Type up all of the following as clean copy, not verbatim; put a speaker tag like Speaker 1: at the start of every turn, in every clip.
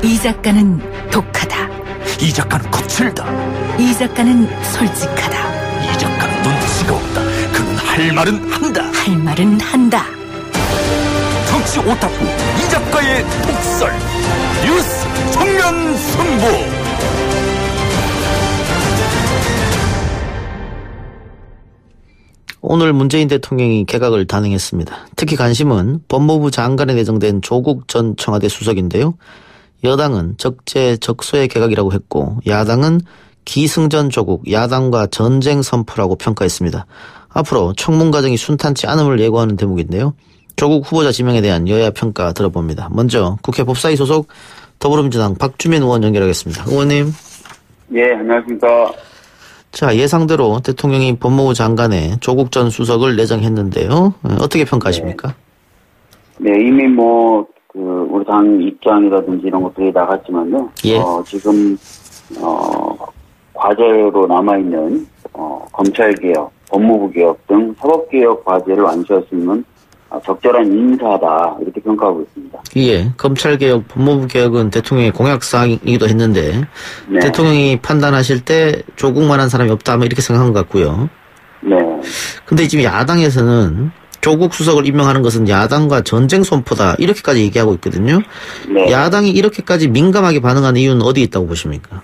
Speaker 1: 이 작가는 독하다.
Speaker 2: 이 작가는 거칠다.
Speaker 1: 이 작가는 솔직하다.
Speaker 2: 이 작가는 눈치가 없다. 그는 할 말은 한다.
Speaker 1: 할 말은 한다.
Speaker 2: 정치 오타쿠 이 작가의 독설. 뉴스 정면 승부.
Speaker 3: 오늘 문재인 대통령이 개각을 단행했습니다. 특히 관심은 법무부 장관에 내정된 조국 전 청와대 수석인데요. 여당은 적재적소의 개각이라고 했고 야당은 기승전 조국, 야당과 전쟁 선포라고 평가했습니다. 앞으로 청문 과정이 순탄치 않음을 예고하는 대목인데요. 조국 후보자 지명에 대한 여야 평가 들어봅니다. 먼저 국회 법사위 소속 더불어민주당 박주민 의원 연결하겠습니다. 의원님.
Speaker 4: 예, 안녕하십니까. 자,
Speaker 3: 예상대로 대통령이 법무부 장관에 조국 전 수석을 내정했는데요. 어떻게 평가하십니까?
Speaker 4: 네, 이미 우리 당 입장이라든지 이런 것들이 나갔지만요.
Speaker 3: 예.
Speaker 4: 지금, 과제로 남아있는, 검찰개혁, 법무부개혁 등 사법개혁 과제를 완수할 수 있는 적절한 인사다. 이렇게 평가하고 있습니다.
Speaker 3: 예. 검찰개혁, 법무부개혁은 대통령의 공약사항이기도 했는데,
Speaker 4: 네.
Speaker 3: 대통령이 판단하실 때 조국만한 사람이 없다. 이렇게 생각한 것 같고요.
Speaker 4: 네.
Speaker 3: 근데 지금 야당에서는 조국 수석을 임명하는 것은 야당과 전쟁 선포다. 이렇게까지 얘기하고 있거든요.
Speaker 4: 네.
Speaker 3: 야당이 이렇게까지 민감하게 반응하는 이유는 어디 있다고 보십니까?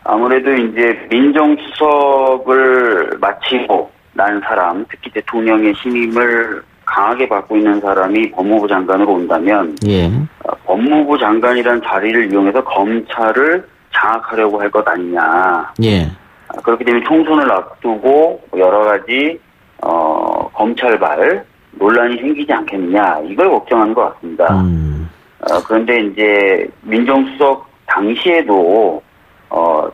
Speaker 4: 아무래도 이제 민정수석을 마치고 난 사람, 특히 대통령의 신임을 강하게 받고 있는 사람이 법무부 장관으로 온다면,
Speaker 3: 예.
Speaker 4: 법무부 장관이라는 자리를 이용해서 검찰을 장악하려고 할 것 아니냐.
Speaker 3: 예.
Speaker 4: 그렇기 때문에 총선을 앞두고 여러 가지 검찰발 논란이 생기지 않겠느냐, 이걸 걱정하는 것 같습니다. 그런데 이제 민정수석 당시에도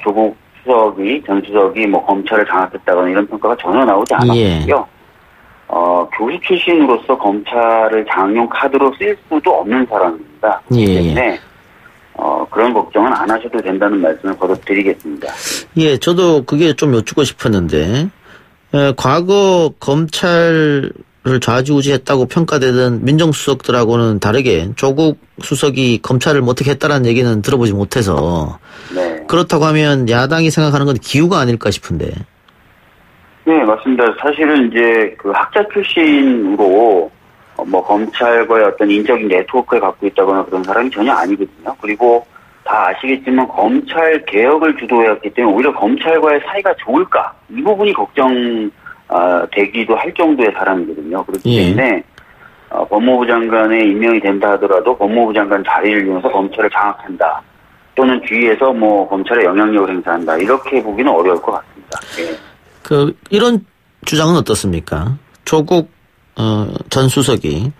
Speaker 4: 조국 전 수석이 검찰을 장악했다거나 이런 평가가 전혀 나오지 않았고요.
Speaker 3: 예.
Speaker 4: 교수 출신으로서 검찰을 장악용 카드로 쓸 수도 없는 사람입니다.
Speaker 3: 예.
Speaker 4: 그렇기 때문에 그런 걱정은 안 하셔도 된다는 말씀을 거듭드리겠습니다.
Speaker 3: 예, 저도 그게 좀 여쭙고 싶었는데, 과거 검찰을 좌지우지했다고 평가되던 민정수석들하고는 다르게 조국 수석이 검찰을 어떻게 했다라는 얘기는 들어보지 못해서,
Speaker 4: 네.
Speaker 3: 그렇다고 하면 야당이 생각하는 건 기우가 아닐까 싶은데.
Speaker 4: 네, 맞습니다. 사실은 이제 그 학자 출신으로 검찰과의 어떤 인적인 네트워크를 갖고 있다거나 그런 사람이 전혀 아니거든요. 그리고 다 아시겠지만 검찰 개혁을 주도했기 때문에 오히려 검찰과의 사이가 좋을까? 이 부분이 되기도 할 정도의 사람이거든요. 그렇기 때문에 법무부 장관에 임명이 된다 하더라도 법무부 장관 자리를 이용해서 검찰을 장악한다. 또는 뒤에서 검찰의 영향력을 행사한다. 이렇게 보기는 어려울 것 같습니다. 네.
Speaker 3: 이런 주장은 어떻습니까? 조국 전 수석이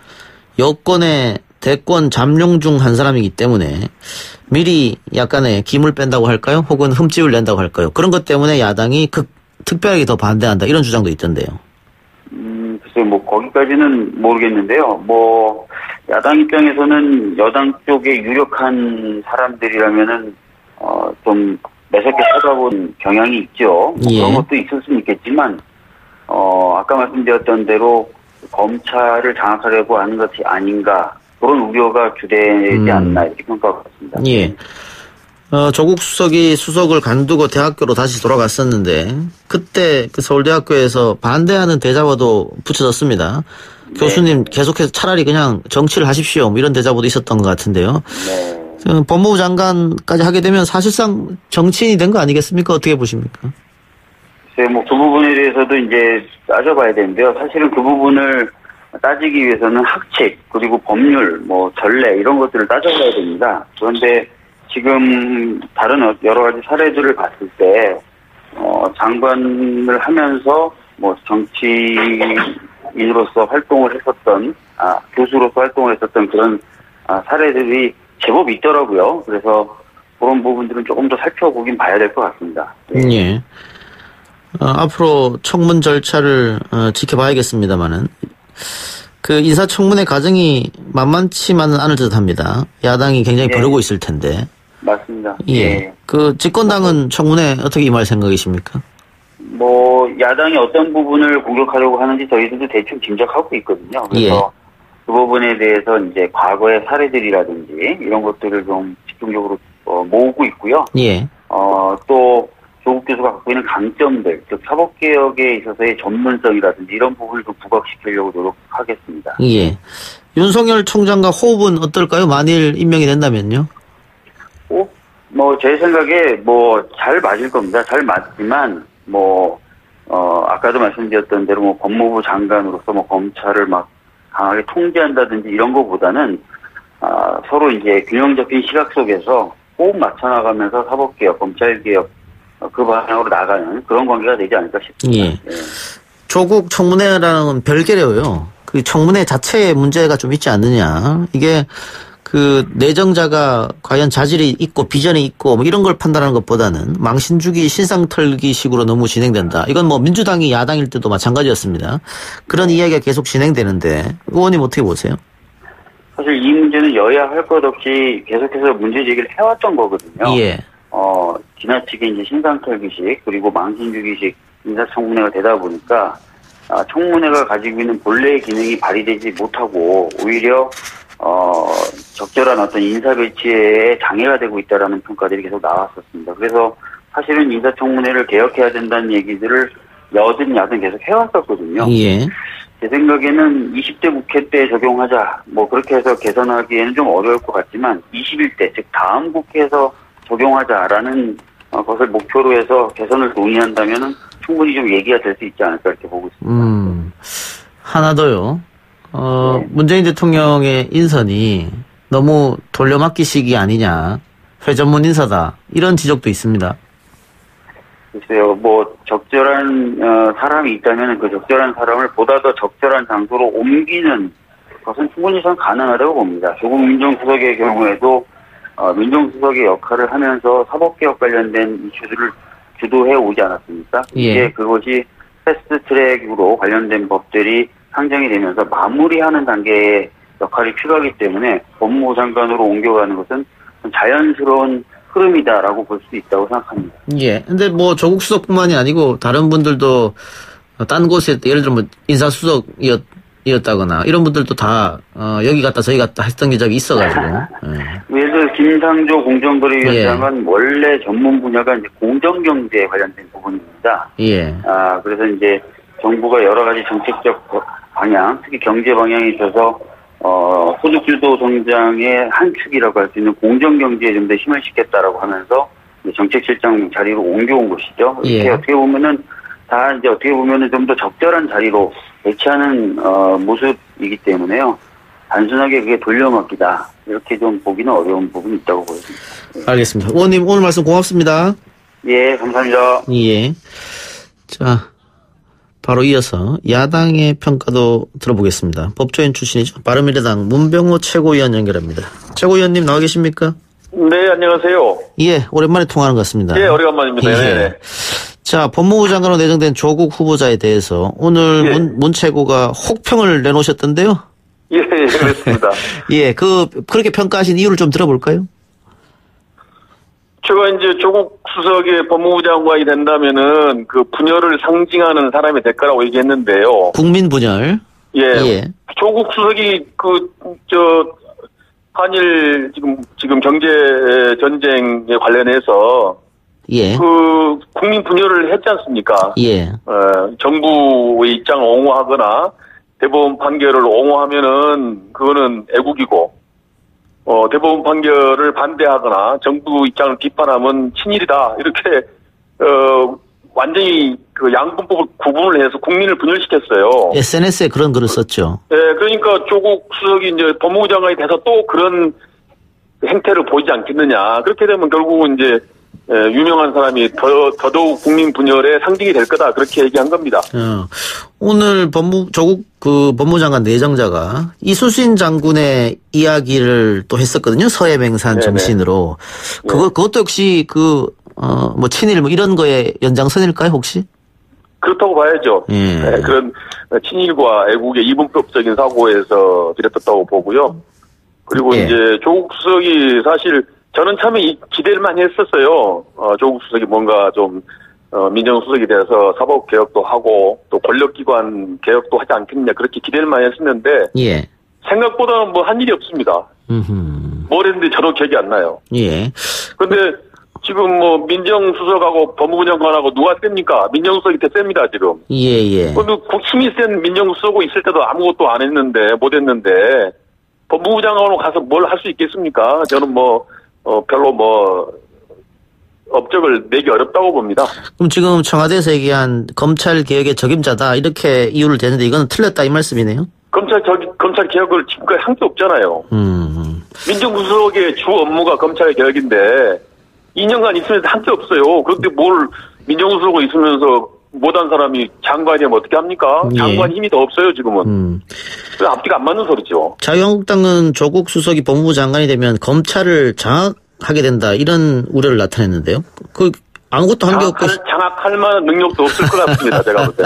Speaker 3: 여권의 대권 잠룡 중 한 사람이기 때문에 미리 약간의 김을 뺀다고 할까요? 혹은 흠집을 낸다고 할까요? 그런 것 때문에 야당이 특별하게 더 반대한다. 이런 주장도 있던데요.
Speaker 4: 글쎄요, 거기까지는 모르겠는데요. 야당 입장에서는 여당 쪽에 유력한 사람들이라면은 좀 매섭게 쳐다본 경향이 있죠.
Speaker 3: 예.
Speaker 4: 그런 것도 있을 수는 있겠지만, 아까 말씀드렸던 대로 검찰을 장악하려고 하는 것이 아닌가, 그런 우려가 주되지 않나, 이렇게 평가하고 있습니다.
Speaker 3: 예. 조국 수석이 수석을 간두고 대학교로 다시 돌아갔었는데, 그때 그 서울대학교에서 반대하는 대자보도 붙여졌습니다. 네. 교수님 계속해서 차라리 그냥 정치를 하십시오. 이런 대자보도 있었던 것 같은데요.
Speaker 4: 네.
Speaker 3: 법무부 장관까지 하게 되면 사실상 정치인이 된 거 아니겠습니까? 어떻게 보십니까?
Speaker 4: 글쎄, 그 부분에 대해서도 이제 따져봐야 되는데요. 사실은 그 부분을 따지기 위해서는 학칙, 그리고 법률, 전례, 이런 것들을 따져봐야 됩니다. 그런데 지금 다른 여러 가지 사례들을 봤을 때, 장관을 하면서 정치인으로서 활동을 했었던, 교수로서 활동을 했었던 그런 사례들이 제법 있더라고요. 그래서 그런 부분들은 조금 더 살펴보긴 봐야 될 것 같습니다. 네.
Speaker 3: 예. 앞으로 청문 절차를 지켜봐야겠습니다만은 그 인사청문회 과정이 만만치만은 않을 듯합니다. 야당이 굉장히 벼르고 있을 텐데.
Speaker 4: 맞습니다.
Speaker 3: 예. 그 집권당은 청문회 어떻게 임할 생각이십니까?
Speaker 4: 야당이 어떤 부분을 공격하려고 하는지 저희들도 대충 짐작하고 있거든요. 그래서 그 부분에 대해서 이제 과거의 사례들이라든지 이런 것들을 좀 집중적으로 모으고 있고요.
Speaker 3: 예.
Speaker 4: 또 조국 교수가 갖고 있는 강점들, 즉 사법개혁에 있어서의 전문성이라든지 이런 부분을 좀 부각시키려고 노력하겠습니다.
Speaker 3: 예. 윤석열 총장과 호흡은 어떨까요? 만일 임명이 된다면요?
Speaker 4: 제 생각에 잘 맞을 겁니다. 잘 맞지만 아까도 말씀드렸던 대로 법무부 장관으로서 검찰을 막 강하게 통제한다든지 이런 거보다는 서로 이제 균형 잡힌 시각 속에서 호흡 맞춰 나가면서 사법개혁, 검찰개혁 그 방향으로 나가는 그런 관계가 되지 않을까 싶습니다.
Speaker 3: 예.
Speaker 4: 예.
Speaker 3: 조국 청문회랑은 별개로요. 그 청문회 자체에 문제가 좀 있지 않느냐. 이게 그 내정자가 과연 자질이 있고 비전이 있고 이런 걸 판단하는 것보다는 망신주기 신상털기식으로 너무 진행된다. 이건 민주당이 야당일 때도 마찬가지였습니다. 그런 이야기가 계속 진행되는데 의원님 어떻게 보세요?
Speaker 4: 사실 이 문제는 여야 할 것 없이 계속해서 문제 제기를 해왔던 거거든요.
Speaker 3: 예.
Speaker 4: 지나치게 이제 신상털기식 그리고 망신주기식 인사청문회가 되다 보니까 청문회가 가지고 있는 본래의 기능이 발휘되지 못하고 오히려 적절한 어떤 인사 배치에 장애가 되고 있다라는 평가들이 계속 나왔었습니다. 그래서 사실은 인사청문회를 개혁해야 된다는 얘기들을 여든 야든 계속 해왔었거든요.
Speaker 3: 예.
Speaker 4: 제 생각에는 20대 국회 때 적용하자, 그렇게 해서 개선하기에는 좀 어려울 것 같지만 21대, 즉 다음 국회에서 적용하자라는 것을 목표로 해서 개선을 논의한다면은 충분히 좀 얘기가 될 수 있지 않을까 이렇게 보고 있습니다.
Speaker 3: 하나 더요. 문재인 대통령의 인선이 너무 돌려막기식이 아니냐. 회전문 인사다. 이런 지적도 있습니다.
Speaker 4: 글쎄요, 적절한 사람이 있다면 그 적절한 사람을 보다 더 적절한 장소로 옮기는 것은 충분히 전 가능하다고 봅니다. 조국 민정수석의 경우에도 민정수석의 역할을 하면서 사법개혁 관련된 이슈들을 주도해 오지 않았습니까?
Speaker 3: 예.
Speaker 4: 이제 그것이 패스트트랙으로 관련된 법들이 상정이 되면서 마무리하는 단계의 역할이 필요하기 때문에 법무부 장관으로 옮겨가는 것은 자연스러운 흐름이다라고 볼 수 있다고 생각합니다.
Speaker 3: 예. 근데 조국 수석뿐만이 아니고 다른 분들도 딴 곳에 예를 들어 인사수석이었다거나 이런 분들도 다 여기 갔다 저기 갔다 했던 적이 있어가지고. 예.
Speaker 4: 예를 들어 김상조 공정거래위원장은 원래 전문 분야가 이제 공정경제에 관련된 부분입니다.
Speaker 3: 예.
Speaker 4: 그래서 이제 정부가 여러 가지 정책적 방향, 특히 경제 방향에 있어서 소득주도 성장의 한 축이라고 할 수 있는 공정경제에 좀 더 힘을 싣겠다라고 하면서 정책실장 자리로 옮겨온 것이죠. 이렇게 어떻게 보면은 좀 더 적절한 자리로 배치하는 모습이기 때문에요. 단순하게 그게 돌려막기다. 이렇게 좀 보기는 어려운 부분이 있다고 보여집니다.
Speaker 3: 알겠습니다. 의원님 오늘 말씀 고맙습니다.
Speaker 4: 예, 감사합니다.
Speaker 3: 예. 자, 바로 이어서 야당의 평가도 들어보겠습니다. 법조인 출신이죠. 바른미래당 문병호 최고위원 연결합니다. 최고위원님 나와 계십니까?
Speaker 5: 네, 안녕하세요.
Speaker 3: 예, 오랜만에 통화하는 것 같습니다.
Speaker 5: 예, 오래간만입니다.
Speaker 3: 예.
Speaker 5: 네.
Speaker 3: 자, 법무부 장관으로 내정된 조국 후보자에 대해서 오늘 문 최고가 혹평을 내놓으셨던데요?
Speaker 5: 예, 그렇습니다.
Speaker 3: 예, 그렇게 평가하신 이유를 좀 들어볼까요?
Speaker 5: 제가 이제 조국 수석의 법무부 장관이 된다면은 그 분열을 상징하는 사람이 될 거라고 얘기했는데요.
Speaker 3: 국민 분열.
Speaker 5: 예. 조국 수석이 한일 지금 경제 전쟁에 관련해서 그 국민 분열을 했지 않습니까?
Speaker 3: 예.
Speaker 5: 정부의 입장을 옹호하거나 대법원 판결을 옹호하면은 그거는 애국이고 대법원 판결을 반대하거나 정부 입장을 비판하면 친일이다. 이렇게 완전히 그 양분법을 구분을 해서 국민을 분열시켰어요.
Speaker 3: SNS에 그런 글을 썼죠.
Speaker 5: 네, 그러니까 조국 수석이 이제 법무부 장관이 돼서 또 그런 행태를 보이지 않겠느냐. 그렇게 되면 결국은 이제 유명한 사람이 더더욱 국민 분열의 상징이 될 거다. 그렇게 얘기한 겁니다.
Speaker 3: 오늘 조국 법무부 장관 내정자가 이수신 장군의 이야기를 또 했었거든요. 서해맹산 정신으로. 그것도 역시 친일 이런 거에 연장선일까요, 혹시?
Speaker 5: 그렇다고 봐야죠.
Speaker 3: 예.
Speaker 5: 네, 그런 친일과 애국의 이분법적인 사고에서 비롯됐다고 보고요. 그리고 이제 조국 수석이 사실 저는 참 기대를 많이 했었어요. 조국 수석이 뭔가 좀 민정수석이 돼서 사법개혁도 하고 또 권력기관 개혁도 하지 않겠느냐 그렇게 기대를 많이 했었는데 생각보다는 한 일이 없습니다. 뭘 했는데 저도 기억이 안 나요.
Speaker 3: 예.
Speaker 5: 근데 지금 뭐 민정수석하고 법무부 장관하고 누가 셉니까? 민정수석이 더 셉니다, 지금.
Speaker 3: 예.
Speaker 5: 근데 힘이 센 민정수석이 있을 때도 아무것도 안 했는데, 못 했는데, 법무부 장관으로 가서 뭘 할 수 있겠습니까? 저는 별로 업적을 내기 어렵다고 봅니다.
Speaker 3: 그럼 지금 청와대에서 얘기한 검찰 개혁의 적임자다 이렇게 이유를 대는데 이거는 틀렸다 이 말씀이네요?
Speaker 5: 검찰 개혁을 지금까지 한 게 없잖아요. 민정수석의 주 업무가 검찰 개혁인데 2년간 있으면서 한 게 없어요. 그런데 뭘 민정수석이 있으면서 못한 사람이 장관이 되면 어떻게 합니까?
Speaker 3: 예.
Speaker 5: 장관 힘이 더 없어요, 지금은. 앞뒤가 안 맞는 소리죠.
Speaker 3: 자유한국당은 조국 수석이 법무부 장관이 되면 검찰을 장악하게 된다 이런 우려를 나타냈는데요. 아무것도 한 게 없고.
Speaker 5: 장악할 만한 능력도 없을 것 같습니다, 제가 볼 때.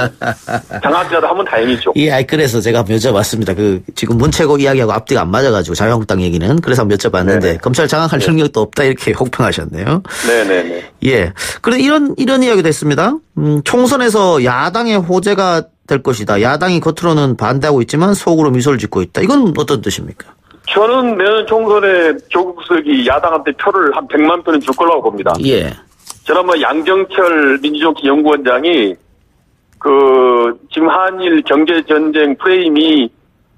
Speaker 5: 장악이라도 하면 다행이죠.
Speaker 3: 예, 그래서 제가 한번 여쭤봤습니다. 지금 문체고 이야기하고 앞뒤가 안 맞아가지고 자유한국당 얘기는. 그래서 한번 여쭤봤는데, 네네. 검찰 장악할 능력도 없다, 이렇게 혹평하셨네요.
Speaker 5: 네네네.
Speaker 3: 예. 그런데 이런 이야기도 했습니다. 총선에서 야당의 호재가 될 것이다. 야당이 겉으로는 반대하고 있지만 속으로 미소를 짓고 있다. 이건 어떤 뜻입니까?
Speaker 5: 저는 내년 총선에 조국 수석이 야당한테 표를 한 100만 표는 줄 거라고 봅니다.
Speaker 3: 예.
Speaker 5: 저는 양정철 민주정치연구원장이 지금 한일 경제전쟁 프레임이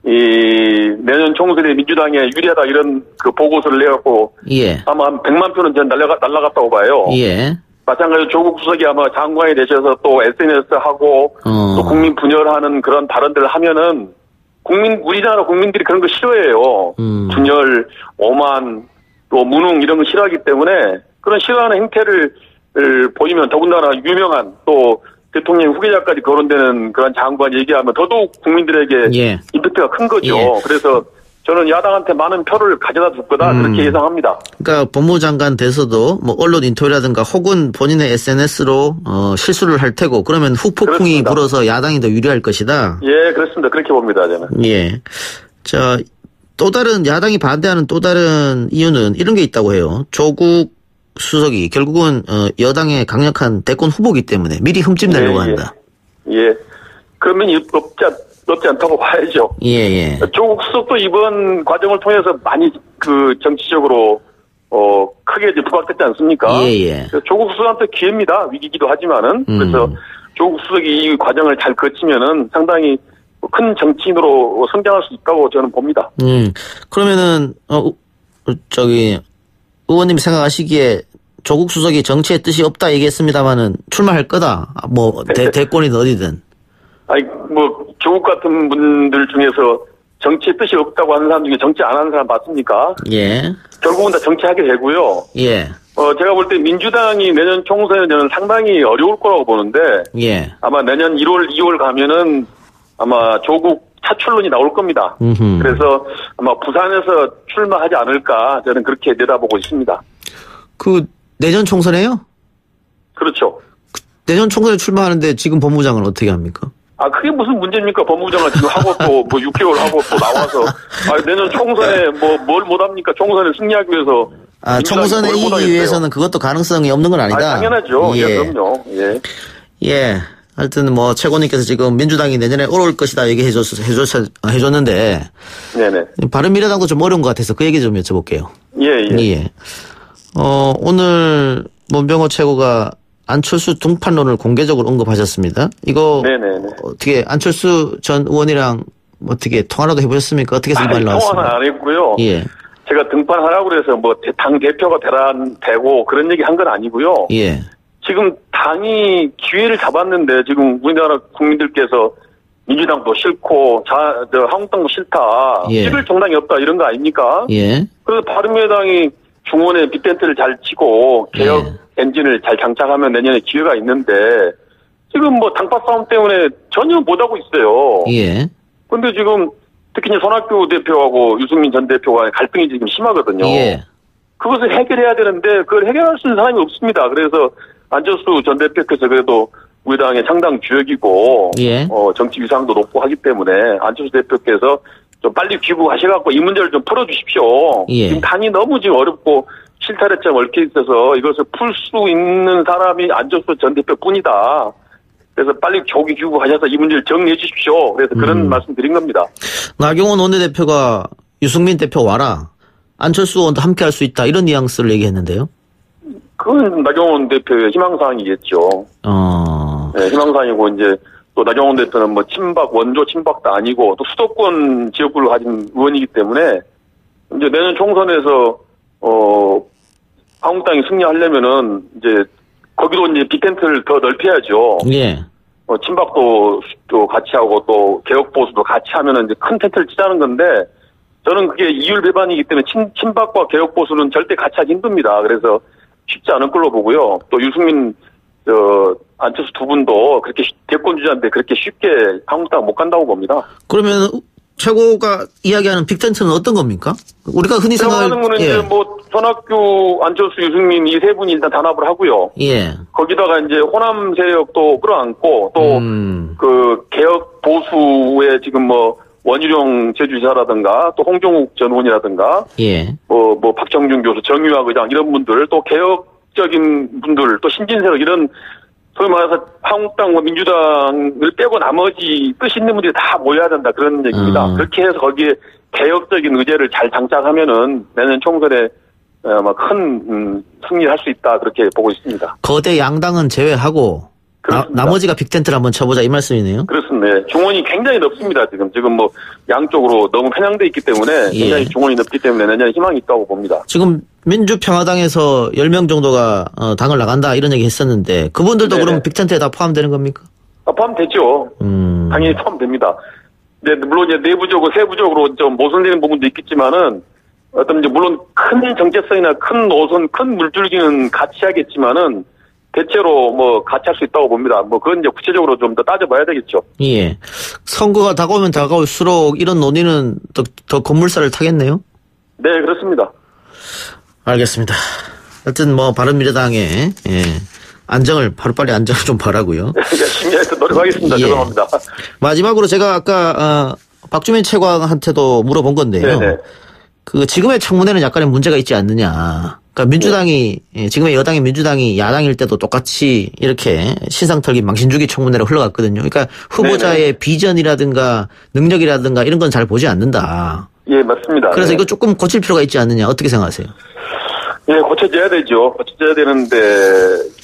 Speaker 5: 내년 총선에 민주당에 유리하다 이런 보고서를 내갖고
Speaker 3: 예.
Speaker 5: 아마 한 100만 표는 전 날라갔다고 봐요.
Speaker 3: 예.
Speaker 5: 마찬가지로 조국 수석이 아마 장관이 되셔서 또 SNS하고 또 국민 분열하는 그런 발언들을 하면은 우리나라 국민들이 그런 거 싫어해요. 분열, 오만, 또 무능 이런 거 싫어하기 때문에 그런 싫어하는 행태를 보이면 더군다나 유명한 또 대통령 후계자까지 거론되는 그런 장관 얘기하면 더더욱 국민들에게
Speaker 3: 예.
Speaker 5: 임팩트가 큰 거죠.
Speaker 3: 예.
Speaker 5: 그래서 저는 야당한테 많은 표를 가져다 줄 거다 그렇게 예상합니다.
Speaker 3: 그러니까 법무부 장관 돼서도 언론 인터뷰라든가 혹은 본인의 SNS로 실수를 할 테고 그러면 후폭풍이
Speaker 5: 그렇습니다.
Speaker 3: 불어서 야당이 더 유리할 것이다.
Speaker 5: 예, 그렇습니다. 그렇게 봅니다, 저는.
Speaker 3: 예. 자, 또 다른 야당이 반대하는 또 다른 이유는 이런 게 있다고 해요. 조국 수석이 결국은 여당의 강력한 대권 후보이기 때문에 미리 흠집 내려고 한다.
Speaker 5: 예. 그러면 없지 않다고 봐야죠.
Speaker 3: 예.
Speaker 5: 조국 수석도 이번 과정을 통해서 많이 정치적으로 크게 이제 부각됐지 않습니까?
Speaker 3: 예.
Speaker 5: 조국 수석한테 기회입니다. 위기기도 하지만은 그래서 조국 수석이 이 과정을 잘 거치면은 상당히 큰 정치인으로 성장할 수 있다고 저는 봅니다.
Speaker 3: 그러면은 의원님이 생각하시기에 조국 수석이 정치의 뜻이 없다 얘기했습니다마는 출마할 거다. 대권이든 어디든.
Speaker 5: 조국 같은 분들 중에서 정치의 뜻이 없다고 하는 사람 중에 정치 안 하는 사람 맞습니까?
Speaker 3: 예.
Speaker 5: 결국은 다 정치하게 되고요.
Speaker 3: 예.
Speaker 5: 제가 볼 때 민주당이 내년 총선에 저는 상당히 어려울 거라고 보는데.
Speaker 3: 예.
Speaker 5: 아마 내년 1월, 2월 가면은 아마 조국 차출론이 나올 겁니다. 그래서 아마 부산에서 출마하지 않을까 저는 그렇게 내다보고 있습니다.
Speaker 3: 내년 총선에요?
Speaker 5: 그렇죠.
Speaker 3: 내년 총선에 출마하는데 지금 법무장은 어떻게 합니까?
Speaker 5: 그게 무슨 문제입니까? 법무장관 지금 하고 또 6개월 하고 또 나와서 내년 총선에 뭘 못합니까? 총선에 승리하기 위해서.
Speaker 3: 총선에 이기기 위해서는 그것도 가능성이 없는 건 아니다.
Speaker 5: 당연하죠. 예, 그럼요. 예.
Speaker 3: 예. 하여튼 최고님께서 지금 민주당이 내년에 어려울 것이다 해줬는데.
Speaker 5: 네네.
Speaker 3: 바른미래당도 좀 어려운 것 같아서 그 얘기 좀 여쭤볼게요.
Speaker 5: 예.
Speaker 3: 오늘 문병호 최고가 안철수 등판론을 공개적으로 언급하셨습니다. 이거
Speaker 5: 네네네.
Speaker 3: 어떻게 안철수 전 의원이랑 어떻게 통화라도 해보셨습니까? 어떻게 해서 이말 나왔습니까?
Speaker 5: 통화는 안 했고요.
Speaker 3: 예.
Speaker 5: 제가 등판하라고 그래서 당 대표가 되고 그런 얘기 한 건 아니고요.
Speaker 3: 예.
Speaker 5: 지금 당이 기회를 잡았는데 지금 우리나라 국민들께서 민주당도 싫고 한국당도 싫다.
Speaker 3: 예.
Speaker 5: 찍을 정당이 없다 이런 거 아닙니까?
Speaker 3: 예.
Speaker 5: 그래서 바른미래당이 중원에 빅텐트를 잘 치고 개혁 엔진을 잘 장착하면 내년에 기회가 있는데 지금 당파 싸움 때문에 전혀 못하고 있어요.
Speaker 3: 예.
Speaker 5: 근데 지금 특히 손학규 대표하고 유승민 전 대표가 갈등이 지금 심하거든요.
Speaker 3: 예.
Speaker 5: 그것을 해결해야 되는데 그걸 해결할 수 있는 사람이 없습니다. 그래서 안철수 전 대표께서 그래도 우리 당의 창당 주역이고
Speaker 3: 예.
Speaker 5: 정치 위상도 높고 하기 때문에 안철수 대표께서 좀 빨리 귀국하셔갖고 이 문제를 좀 풀어주십시오.
Speaker 3: 예.
Speaker 5: 지금 당이 너무 지금 어렵고 실타래에 얽혀 있어서 이것을 풀 수 있는 사람이 안철수 전 대표뿐이다. 그래서 빨리 조기 귀국하셔서 이 문제를 정리해 주십시오. 그래서 그런 말씀 드린 겁니다.
Speaker 3: 나경원 원내대표가 유승민 대표 와라. 안철수 의원도 함께 할 수 있다 이런 뉘앙스를 얘기했는데요.
Speaker 5: 그건 나경원 대표의 희망사항이겠죠. 네, 희망사항이고 이제 또 나경원 대표는 뭐 원조 친박도 아니고 또 수도권 지역구를 가진 의원이기 때문에 이제 내년 총선에서 한국당이 승리하려면은 이제 거기도 이제 빅텐트를 더 넓혀야죠.
Speaker 3: 예.
Speaker 5: 친박도 또 같이 하고 또 개혁 보수도 같이 하면은 이제 큰 텐트를 치자는 건데 저는 그게 이율 배반이기 때문에 친박과 개혁 보수는 절대 같이 하기 힘듭니다. 그래서 쉽지 않을 걸로 보고요. 또 유승민, 안철수 두 분도 그렇게 대권 주자인데 그렇게 쉽게 한국당 못 간다고 봅니다.
Speaker 3: 그러면 최고가 이야기하는 빅텐트는 어떤 겁니까? 우리가 흔히
Speaker 5: 생각하는 거는 이제 뭐 손학규, 안철수, 유승민 이 세 분이 일단 단합을 하고요.
Speaker 3: 예.
Speaker 5: 거기다가 이제 호남 세력도 끌어안고 또 그 개혁 보수의 지금 뭐 원희룡 제주지사라든가 또 홍종욱 전 의원이라든가
Speaker 3: 예.
Speaker 5: 뭐 박정준 교수, 정유학 의장 이런 분들 또 개혁적인 분들 또 신진세력 이런 소위 말해서 한국당과 민주당을 빼고 나머지 뜻 있는 분들이 다 모여야 된다 그런 얘기입니다. 그렇게 해서 거기에 개혁적인 의제를 잘 장착하면은 내년 총선에 아마 큰 승리를 할 수 있다 그렇게 보고 있습니다.
Speaker 3: 거대 양당은 제외하고 나머지가 빅텐트를 한번 쳐보자 이 말씀이네요.
Speaker 5: 그렇습니다. 중원이 굉장히 넓습니다. 지금 뭐 양쪽으로 너무 편향돼 있기 때문에 굉장히 중원이 넓기 때문에 내년에 희망이 있다고 봅니다.
Speaker 3: 지금 민주평화당에서 10명 정도가 당을 나간다 이런 얘기 했었는데 그분들도 네네. 그러면 빅텐트에 다 포함되는 겁니까?
Speaker 5: 포함되죠. 당연히 포함됩니다. 네, 물론 이제 내부적으로 세부적으로 좀 모순되는 부분도 있겠지만은 어떤 이제 물론 큰 정체성이나 큰 노선, 큰 물줄기는 같이 하겠지만은 대체로 뭐 같이 할 수 있다고 봅니다. 뭐 그건 이제 구체적으로 좀 더 따져봐야 되겠죠.
Speaker 3: 예. 선거가 다가오면 다가올수록 이런 논의는 더 건물살을 타겠네요.
Speaker 5: 네, 그렇습니다.
Speaker 3: 알겠습니다. 하여튼 뭐 바른미래당의 빨리 안정을 좀 바라고요.
Speaker 5: 열심히 해서 노력하겠습니다.
Speaker 3: 예.
Speaker 5: 죄송합니다.
Speaker 3: 마지막으로 제가 아까 박주민 최고한테도 물어본 건데요. 네네. 그 지금의 청문회는 약간의 문제가 있지 않느냐. 그러니까 민주당이 지금의 여당의 민주당이 야당일 때도 똑같이 이렇게 신상털기 망신주기 청문회로 흘러갔거든요. 그러니까 후보자의 네네. 비전이라든가 능력이라든가 이런 건 잘 보지 않는다.
Speaker 5: 예, 맞습니다.
Speaker 3: 그래서
Speaker 5: 네.
Speaker 3: 이거 조금 고칠 필요가 있지 않느냐. 어떻게 생각하세요?
Speaker 5: 예, 고쳐져야 되죠. 고쳐져야 되는데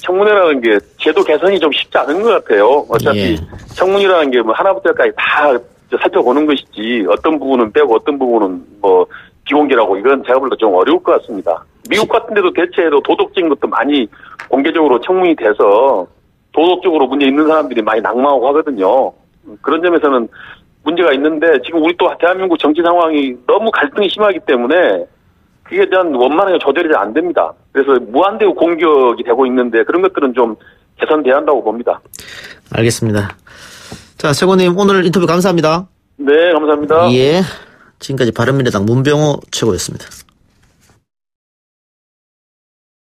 Speaker 5: 청문회라는 게 제도 개선이 좀 쉽지 않은 것 같아요. 어차피 청문회라는 게 뭐 하나부터 열까지 다 살펴보는 것이지 어떤 부분은 빼고 어떤 부분은 뭐 비공개라고 이건 제가 볼 때 좀 어려울 것 같습니다. 미국 같은 데도 대체로 도덕적인 것도 많이 공개적으로 청문이 돼서 도덕적으로 문제 있는 사람들이 많이 낙마하고 하거든요. 그런 점에서는 문제가 있는데 지금 우리 또 대한민국 정치 상황이 너무 갈등이 심하기 때문에 그게 대한 원만하게 조절이 잘 안 됩니다. 그래서 무한대로 공격이 되고 있는데 그런 것들은 좀 개선돼야 한다고 봅니다.
Speaker 3: 알겠습니다. 자, 최고님 오늘 인터뷰 감사합니다.
Speaker 5: 네, 감사합니다.
Speaker 3: 예. 지금까지 바른미래당 문병호 최고였습니다.